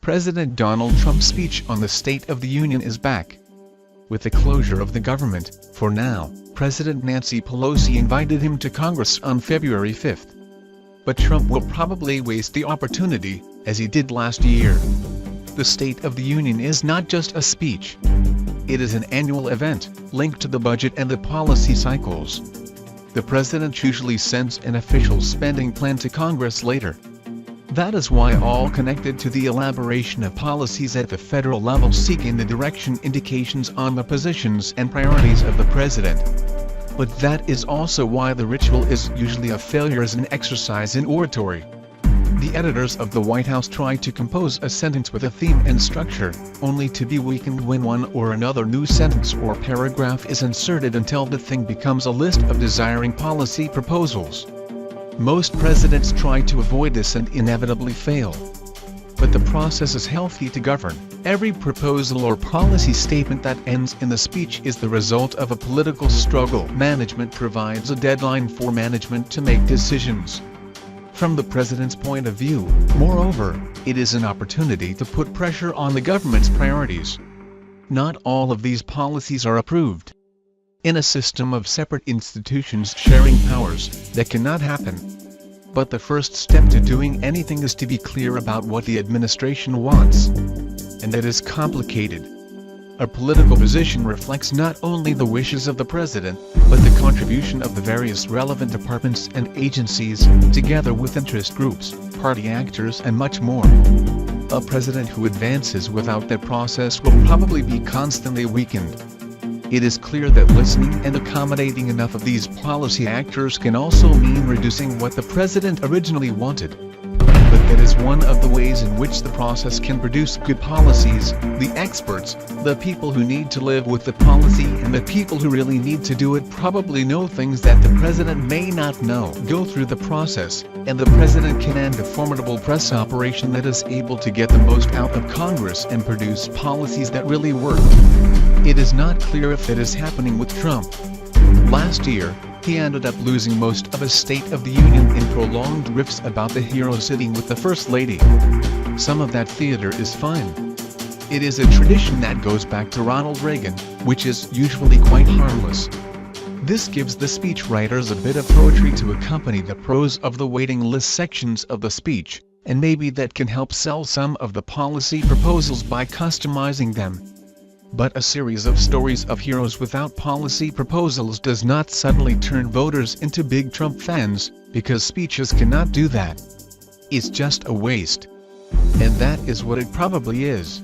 President Donald Trump's speech on the State of the Union is back. With the closure of the government, for now, President Nancy Pelosi invited him to Congress on February 5th. But Trump will probably waste the opportunity, as he did last year. The State of the Union is not just a speech. It is an annual event, linked to the budget and the policy cycles. The president usually sends an official spending plan to Congress later. That is why all connected to the elaboration of policies at the federal level seek in the direction indications on the positions and priorities of the president. But that is also why the ritual is usually a failure as an exercise in oratory. The editors of the White House try to compose a sentence with a theme and structure, only to be weakened when one or another new sentence or paragraph is inserted until the thing becomes a list of desiring policy proposals. Most presidents try to avoid this and inevitably fail. But the process is healthy to govern. Every proposal or policy statement that ends in the speech is the result of a political struggle. Management provides a deadline for management to make decisions. From the president's point of view, moreover, it is an opportunity to put pressure on the government's priorities. Not all of these policies are approved. In a system of separate institutions sharing powers, that cannot happen. But the first step to doing anything is to be clear about what the administration wants. And that is complicated. A political position reflects not only the wishes of the president, but the contribution of the various relevant departments and agencies, together with interest groups, party actors and much more. A president who advances without that process will probably be constantly weakened. It is clear that listening and accommodating enough of these policy actors can also mean reducing what the president originally wanted. But that is one of the ways in which the process can produce good policies. The experts, the people who need to live with the policy and the people who really need to do it probably know things that the president may not know. Go through the process, and the president can end a formidable press operation that is able to get the most out of Congress and produce policies that really work. It is not clear if that is happening with Trump. Last year, he ended up losing most of his State of the Union in prolonged riffs about the hero sitting with the First Lady. Some of that theater is fine. It is a tradition that goes back to Ronald Reagan, which is usually quite harmless. This gives the speech writers a bit of poetry to accompany the prose of the waiting list sections of the speech, and maybe that can help sell some of the policy proposals by customizing them. But a series of stories of heroes without policy proposals does not suddenly turn voters into big Trump fans, because speeches cannot do that. It's just a waste. And that is what it probably is.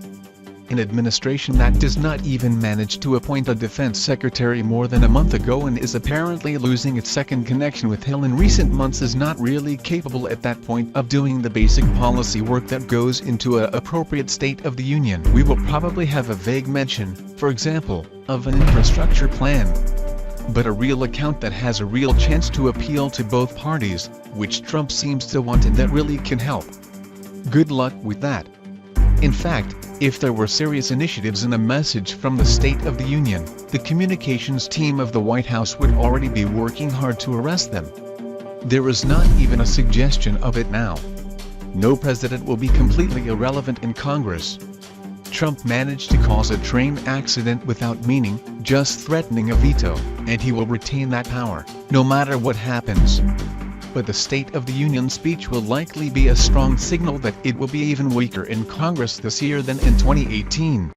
An administration that does not even manage to appoint a defense secretary more than a month ago and is apparently losing its second connection with Hill in recent months is not really capable at that point of doing the basic policy work that goes into an appropriate State of the Union. We will probably have a vague mention, for example, of an infrastructure plan. But a real account that has a real chance to appeal to both parties, which Trump seems to want and that really can help. Good luck with that. In fact, if there were serious initiatives in a message from the State of the Union, the communications team of the White House would already be working hard to arrest them. There is not even a suggestion of it now. No president will be completely irrelevant in Congress. Trump managed to cause a train accident without meaning, just threatening a veto, and he will retain that power, no matter what happens. But the State of the Union speech will likely be a strong signal that it will be even weaker in Congress this year than in 2018.